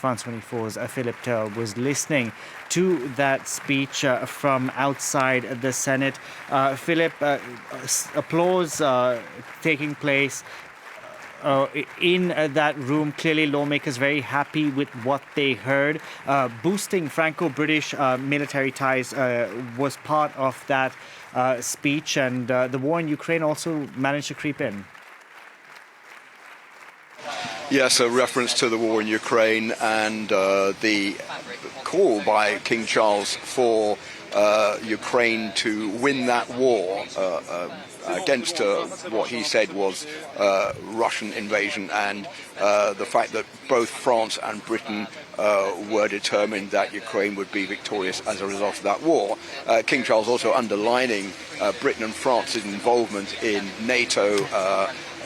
France 24's Philip Turle was listening to that speech from outside the Senate. Philip, applause taking place in that room. Clearly, lawmakers very happy with what they heard. Boosting Franco-British military ties was part of that speech, and the war in Ukraine also managed to creep in. Yes, a reference to the war in Ukraine and the call by King Charles for Ukraine to win that war against what he said was Russian invasion, and the fact that both France and Britain were determined that Ukraine would be victorious as a result of that war. King Charles also underlining Britain and France's involvement in NATO,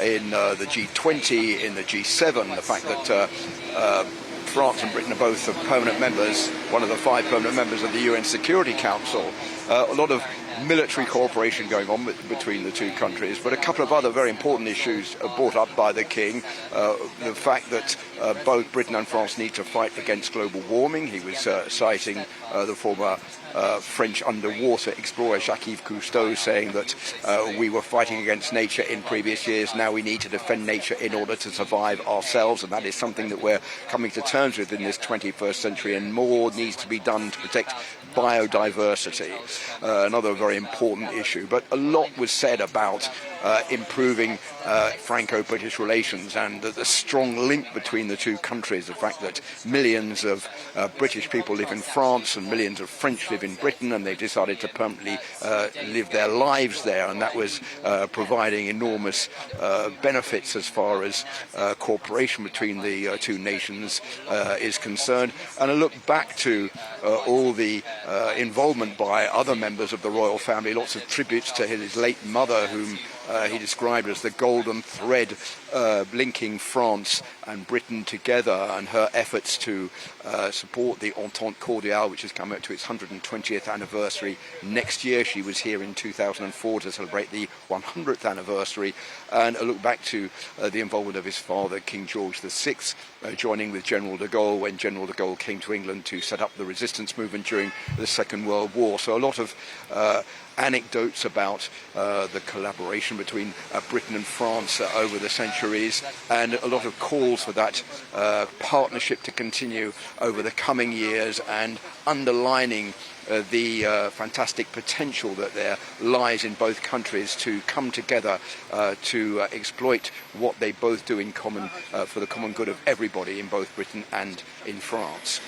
in the G20, in the G7, the fact that France and Britain are both permanent members, one of the 5 permanent members of the UN Security Council. A lot of military cooperation going on between the two countries, but a couple of other very important issues brought up by the King. The fact that both Britain and France need to fight against global warming. He was citing the former French underwater explorer Jacques-Yves Cousteau, saying that we were fighting against nature in previous years. Now we need to defend nature in order to survive ourselves, and that is something that we're coming to terms with in this 21st century, and more needs to be done to protect biodiversity. Another very important issue, but a lot was said about improving Franco-British relations and the strong link between the two countries, the fact that millions of British people live in France and millions of French live in Britain, and they've decided to permanently live their lives there, and that was providing enormous benefits as far as cooperation between the two nations is concerned. And a look back to all the involvement by other members of the royal family, lots of tributes to his late mother, whom he described as the golden thread linking France and Britain together, and her efforts to support the Entente Cordiale, which has come up to its 120th anniversary next year. She was here in 2004 to celebrate the 100th anniversary, and a look back to the involvement of his father, King George VI, joining with General de Gaulle when General de Gaulle came to England to set up the resistance movement during the Second World War. So a lot of anecdotes about the collaboration between Britain and France over the centuries, and a lot of calls for that partnership to continue over the coming years, and underlining the fantastic potential that there lies in both countries to come together to exploit what they both do in common for the common good of everybody in both Britain and in France.